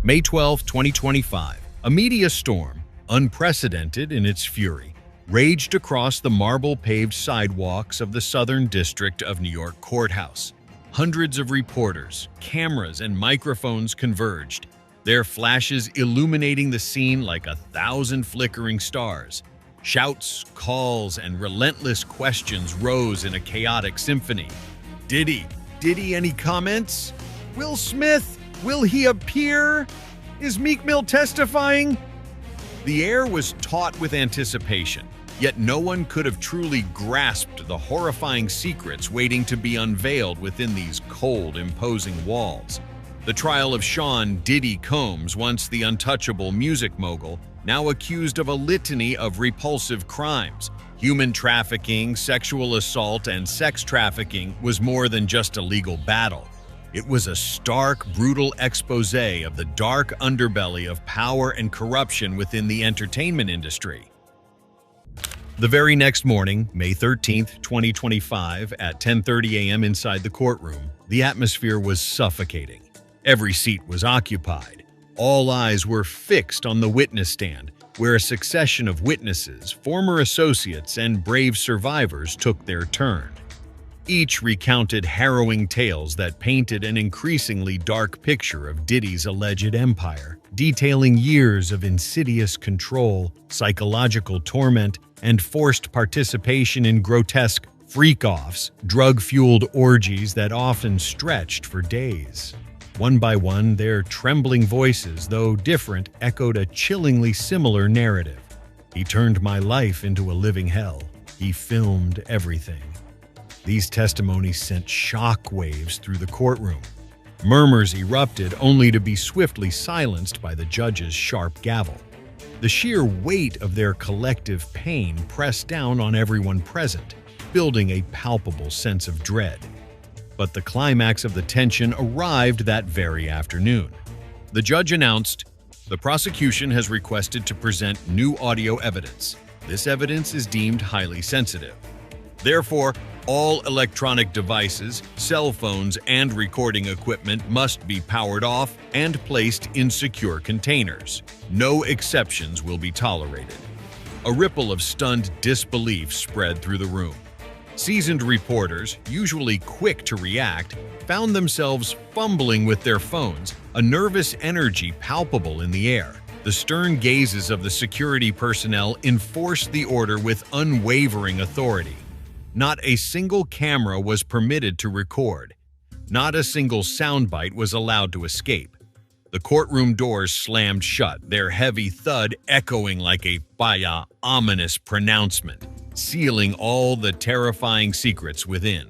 May 12, 2025, a media storm, unprecedented in its fury, raged across the marble-paved sidewalks of the Southern District of New York courthouse. Hundreds of reporters, cameras, and microphones converged, their flashes illuminating the scene like 1,000 flickering stars. Shouts, calls, and relentless questions rose in a chaotic symphony. Diddy, any comments? Will Smith, will he appear? Is Meek Mill testifying? The air was taut with anticipation, yet no one could have truly grasped the horrifying secrets waiting to be unveiled within these cold, imposing walls. The trial of Sean Diddy Combs, once the untouchable music mogul, now accused of a litany of repulsive crimes. Human trafficking, sexual assault, and sex trafficking was more than just a legal battle. It was a stark, brutal expose of the dark underbelly of power and corruption within the entertainment industry. The very next morning, May 13, 2025, at 10:30 a.m. inside the courtroom, the atmosphere was suffocating. Every seat was occupied. All eyes were fixed on the witness stand, where a succession of witnesses, former associates, and brave survivors took their turn. Each recounted harrowing tales that painted an increasingly dark picture of Diddy's alleged empire, detailing years of insidious control, psychological torment, and forced participation in grotesque freak-offs, drug-fueled orgies that often stretched for days. One by one, their trembling voices, though different, echoed a chillingly similar narrative. He turned my life into a living hell. He filmed everything. These testimonies sent shockwaves through the courtroom. Murmurs erupted, only to be swiftly silenced by the judge's sharp gavel. The sheer weight of their collective pain pressed down on everyone present, building a palpable sense of dread. But the climax of the tension arrived that very afternoon. The judge announced, "The prosecution has requested to present new audio evidence. This evidence is deemed highly sensitive. Therefore, all electronic devices, cell phones, and recording equipment must be powered off and placed in secure containers. No exceptions will be tolerated." A ripple of stunned disbelief spread through the room. Seasoned reporters, usually quick to react, found themselves fumbling with their phones, a nervous energy palpable in the air. The stern gazes of the security personnel enforced the order with unwavering authority. Not a single camera was permitted to record. Not a single soundbite was allowed to escape. The courtroom doors slammed shut, their heavy thud echoing like a ominous pronouncement, sealing all the terrifying secrets within.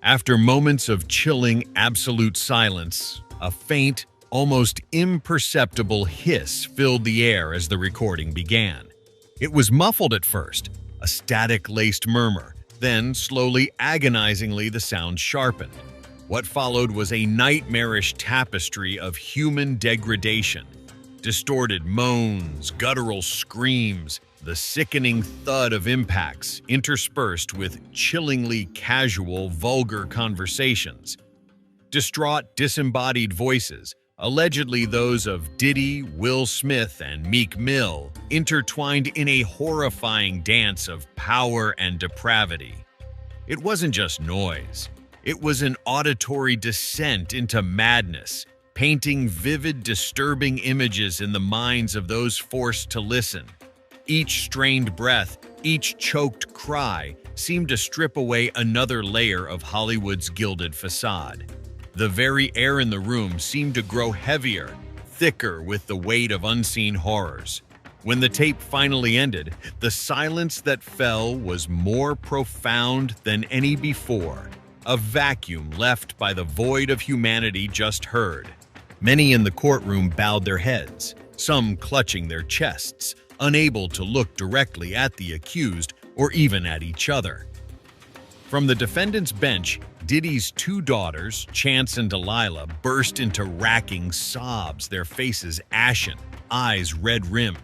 After moments of chilling, absolute silence, a faint, almost imperceptible hiss filled the air as the recording began. It was muffled at first, a static-laced murmur. Then, slowly, agonizingly, the sound sharpened. What followed was a nightmarish tapestry of human degradation. Distorted moans, guttural screams, the sickening thud of impacts, interspersed with chillingly casual, vulgar conversations. Distraught, disembodied voices, allegedly those of Diddy, Will Smith, and Meek Mill, intertwined in a horrifying dance of power and depravity. It wasn't just noise. It was an auditory descent into madness, painting vivid, disturbing images in the minds of those forced to listen. Each strained breath, each choked cry, seemed to strip away another layer of Hollywood's gilded facade. The very air in the room seemed to grow heavier, thicker with the weight of unseen horrors. When the tape finally ended, the silence that fell was more profound than any before, a vacuum left by the void of humanity just heard. Many in the courtroom bowed their heads, some clutching their chests, unable to look directly at the accused or even at each other. From the defendant's bench, Diddy's two daughters, Chance and Delilah, burst into racking sobs, their faces ashen, eyes red-rimmed.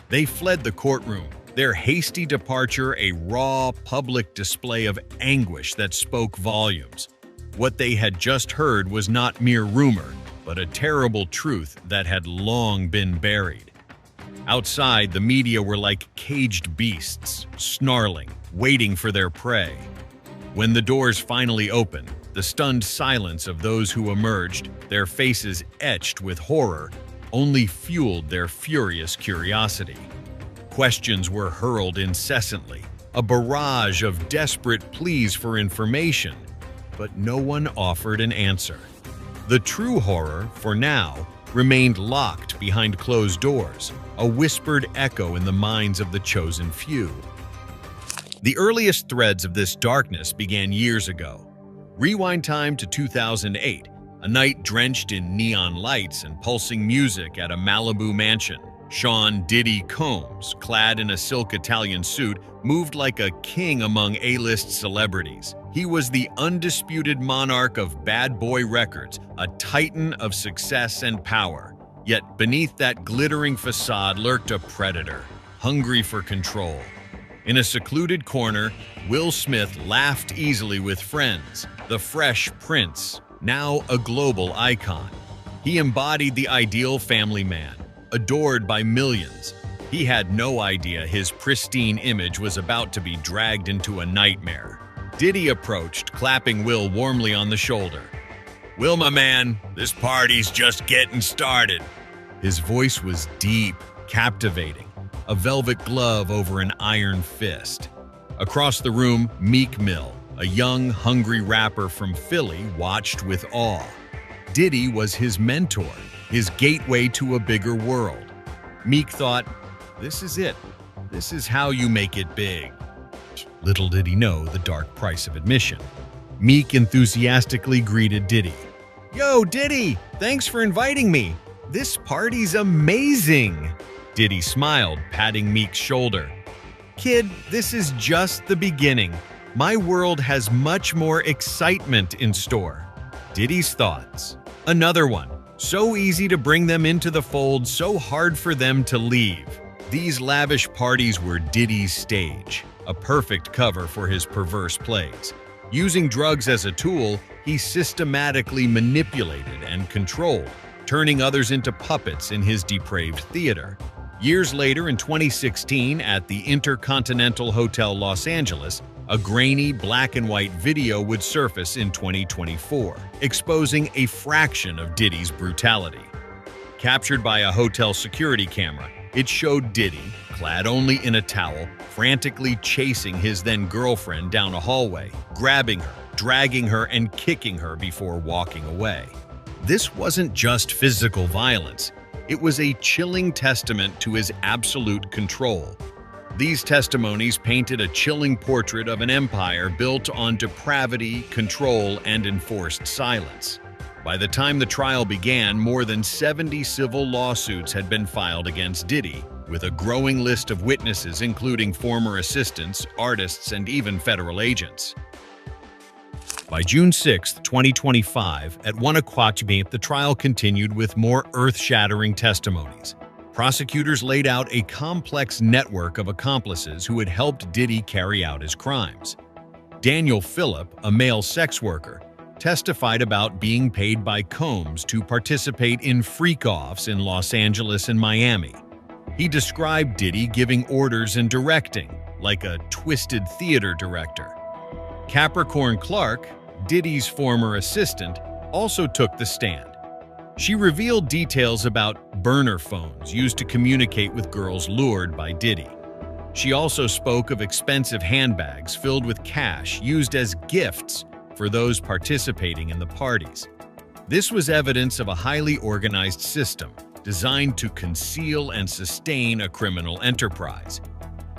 They fled the courtroom, their hasty departure a raw, public display of anguish that spoke volumes. What they had just heard was not mere rumor. but a terrible truth that had long been buried. Outside, the media were like caged beasts, snarling, waiting for their prey. When the doors finally opened, the stunned silence of those who emerged, their faces etched with horror, only fueled their furious curiosity. Questions were hurled incessantly, a barrage of desperate pleas for information, but no one offered an answer. The true horror, for now, remained locked behind closed doors, a whispered echo in the minds of the chosen few. The earliest threads of this darkness began years ago. Rewind time to 2008, a night drenched in neon lights and pulsing music at a Malibu mansion. Sean "Diddy" Combs, clad in a silk Italian suit, moved like a king among A-list celebrities. He was the undisputed monarch of Bad Boy Records, a titan of success and power. Yet beneath that glittering facade lurked a predator, hungry for control. In a secluded corner, Will Smith laughed easily with friends, the Fresh Prince, now a global icon. He embodied the ideal family man, adored by millions. He had no idea his pristine image was about to be dragged into a nightmare. Diddy approached, clapping Will warmly on the shoulder. "Will, my man, this party's just getting started." His voice was deep, captivating, a velvet glove over an iron fist. Across the room, Meek Mill, a young, hungry rapper from Philly, watched with awe. Diddy was his mentor, his gateway to a bigger world. Meek thought, "This is it. This is how you make it big." Little did he know the dark price of admission. Meek enthusiastically greeted Diddy. "Yo, Diddy, thanks for inviting me. This party's amazing." Diddy smiled, patting Meek's shoulder. "Kid, this is just the beginning. My world has much more excitement in store." Diddy's thoughts. Another one. So easy to bring them into the fold, so hard for them to leave. These lavish parties were Diddy's stage, a perfect cover for his perverse plays. Using drugs as a tool, he systematically manipulated and controlled, turning others into puppets in his depraved theater. Years later, in 2016, at the Intercontinental Hotel Los Angeles, a grainy black-and-white video would surface in 2024, exposing a fraction of Diddy's brutality. Captured by a hotel security camera, it showed Diddy, clad only in a towel, frantically chasing his then-girlfriend down a hallway, grabbing her, dragging her, and kicking her before walking away. This wasn't just physical violence. It was a chilling testament to his absolute control. These testimonies painted a chilling portrait of an empire built on depravity, control, and enforced silence. By the time the trial began, more than 70 civil lawsuits had been filed against Diddy, with a growing list of witnesses including former assistants, artists, and even federal agents. By June 6, 2025, at 1 o'clock p.m., the trial continued with more earth-shattering testimonies. Prosecutors laid out a complex network of accomplices who had helped Diddy carry out his crimes. Daniel Phillip, a male sex worker, testified about being paid by Combs to participate in freak-offs in Los Angeles and Miami. He described Diddy giving orders and directing, like a twisted theater director. Capricorn Clark, Diddy's former assistant, also took the stand. She revealed details about burner phones used to communicate with girls lured by Diddy. She also spoke of expensive handbags filled with cash used as gifts for those participating in the parties. This was evidence of a highly organized system designed to conceal and sustain a criminal enterprise.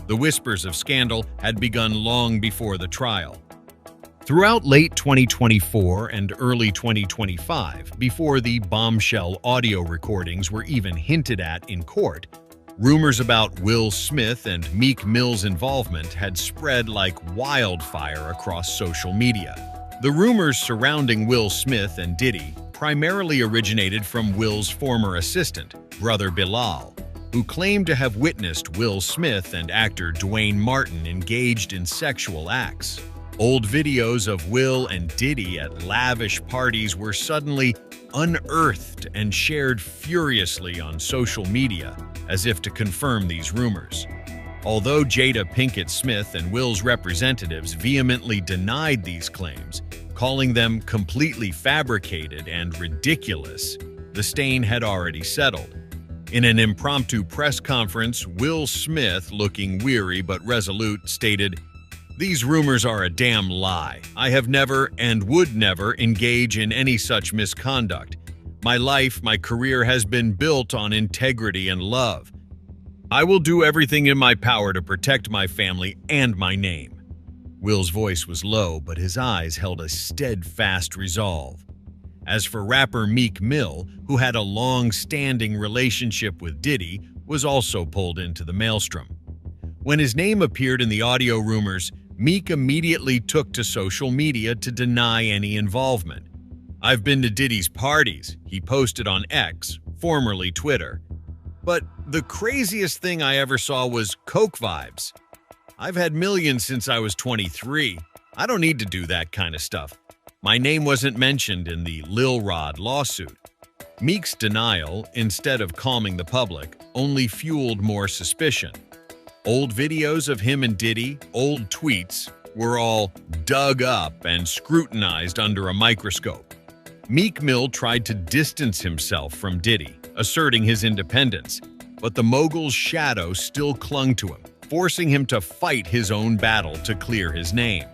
The whispers of scandal had begun long before the trial. Throughout late 2024 and early 2025, before the bombshell audio recordings were even hinted at in court, rumors about Will Smith and Meek Mill's involvement had spread like wildfire across social media. The rumors surrounding Will Smith and Diddy primarily originated from Will's former assistant, brother Bilal, who claimed to have witnessed Will Smith and actor Dwayne Martin engaged in sexual acts. Old videos of Will and Diddy at lavish parties were suddenly unearthed and shared furiously on social media, as if to confirm these rumors. Although Jada Pinkett Smith and Will's representatives vehemently denied these claims, calling them completely fabricated and ridiculous, the stain had already settled. In an impromptu press conference, Will Smith, looking weary but resolute, stated, "These rumors are a damn lie. I have never and would never engage in any such misconduct. My life, my career has been built on integrity and love. I will do everything in my power to protect my family and my name." Will's voice was low, but his eyes held a steadfast resolve. As for rapper Meek Mill, who had a long-standing relationship with Diddy, was also pulled into the maelstrom. When his name appeared in the audio rumors, Meek immediately took to social media to deny any involvement. "I've been to Diddy's parties," he posted on X, formerly Twitter. "But the craziest thing I ever saw was coke vibes. I've had millions since I was 23. I don't need to do that kind of stuff. My name wasn't mentioned in the Lil Rod lawsuit." Meek's denial, instead of calming the public, only fueled more suspicion. Old videos of him and Diddy, old tweets, were all dug up and scrutinized under a microscope. Meek Mill tried to distance himself from Diddy, asserting his independence, but the mogul's shadow still clung to him, forcing him to fight his own battle to clear his name.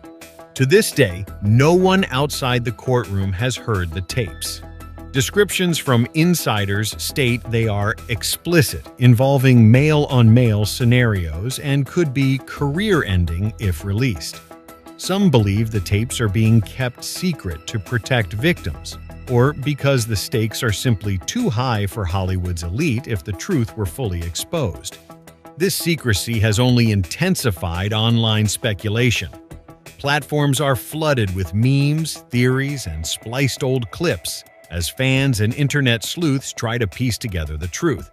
To this day, no one outside the courtroom has heard the tapes. Descriptions from insiders state they are explicit, involving male-on-male scenarios, and could be career-ending if released. Some believe the tapes are being kept secret to protect victims, or because the stakes are simply too high for Hollywood's elite if the truth were fully exposed. This secrecy has only intensified online speculation. Platforms are flooded with memes, theories, and spliced old clips as fans and internet sleuths try to piece together the truth.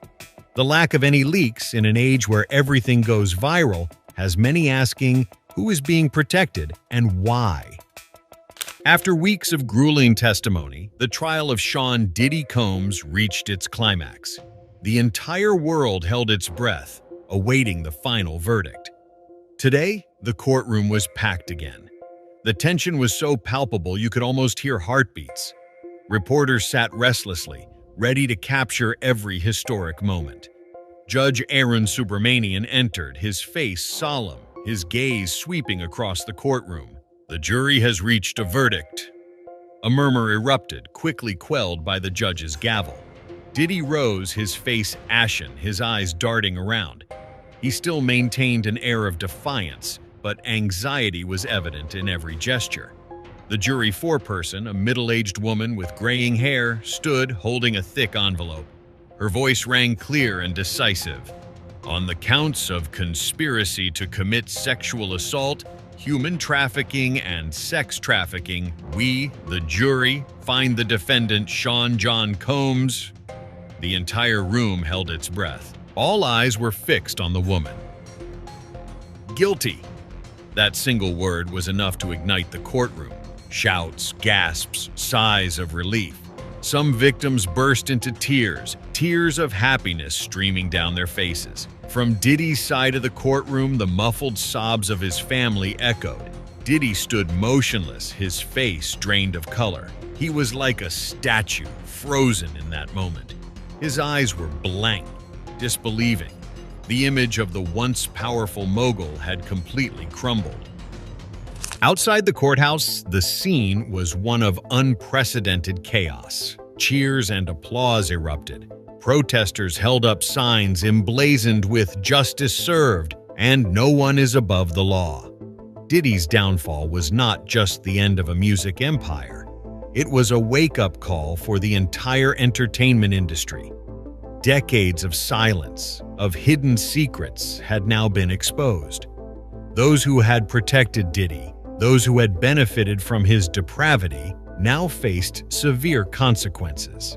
The lack of any leaks in an age where everything goes viral has many asking who is being protected and why. After weeks of grueling testimony, the trial of Sean "Diddy" Combs reached its climax. The entire world held its breath, awaiting the final verdict. Today, the courtroom was packed again. The tension was so palpable you could almost hear heartbeats. Reporters sat restlessly, ready to capture every historic moment. Judge Aaron Subramanian entered, his face solemn, his gaze sweeping across the courtroom. "The jury has reached a verdict." A murmur erupted, quickly quelled by the judge's gavel. Diddy rose, his face ashen, his eyes darting around. He still maintained an air of defiance, but anxiety was evident in every gesture. The jury foreperson, a middle-aged woman with graying hair, stood holding a thick envelope. Her voice rang clear and decisive. "On the counts of conspiracy to commit sexual assault, human trafficking, and sex trafficking, we, the jury, find the defendant Sean John Combs." The entire room held its breath. All eyes were fixed on the woman. Guilty. That single word was enough to ignite the courtroom. Shouts, gasps, sighs of relief. Some victims burst into tears, tears of happiness streaming down their faces. From Diddy's side of the courtroom, the muffled sobs of his family echoed. Diddy stood motionless, his face drained of color. He was like a statue, frozen in that moment. His eyes were blank, disbelieving. The image of the once powerful mogul had completely crumbled. Outside the courthouse, the scene was one of unprecedented chaos. Cheers and applause erupted. Protesters held up signs emblazoned with "Justice served" and "No one is above the law." Diddy's downfall was not just the end of a music empire. It was a wake-up call for the entire entertainment industry. Decades of silence, of hidden secrets, had now been exposed. Those who had protected Diddy, those who had benefited from his depravity, now faced severe consequences.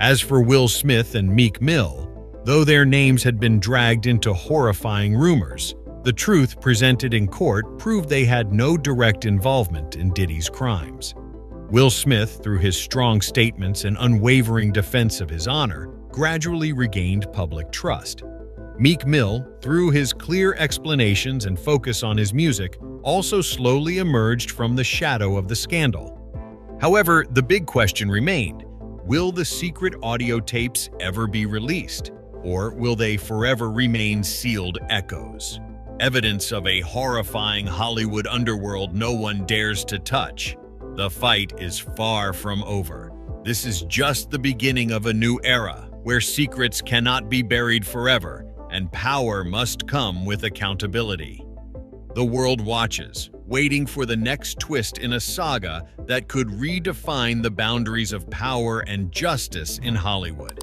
As for Will Smith and Meek Mill, though their names had been dragged into horrifying rumors, The truth presented in court proved they had no direct involvement in Diddy's crimes. Will Smith, through his strong statements and unwavering defense of his honor, gradually regained public trust. Meek Mill, through his clear explanations and focus on his music, also slowly emerged from the shadow of the scandal. However, the big question remained: will the secret audio tapes ever be released, or will they forever remain sealed echoes? Evidence of a horrifying Hollywood underworld no one dares to touch. The fight is far from over. This is just the beginning of a new era, where secrets cannot be buried forever, and power must come with accountability. The world watches, waiting for the next twist in a saga that could redefine the boundaries of power and justice in Hollywood.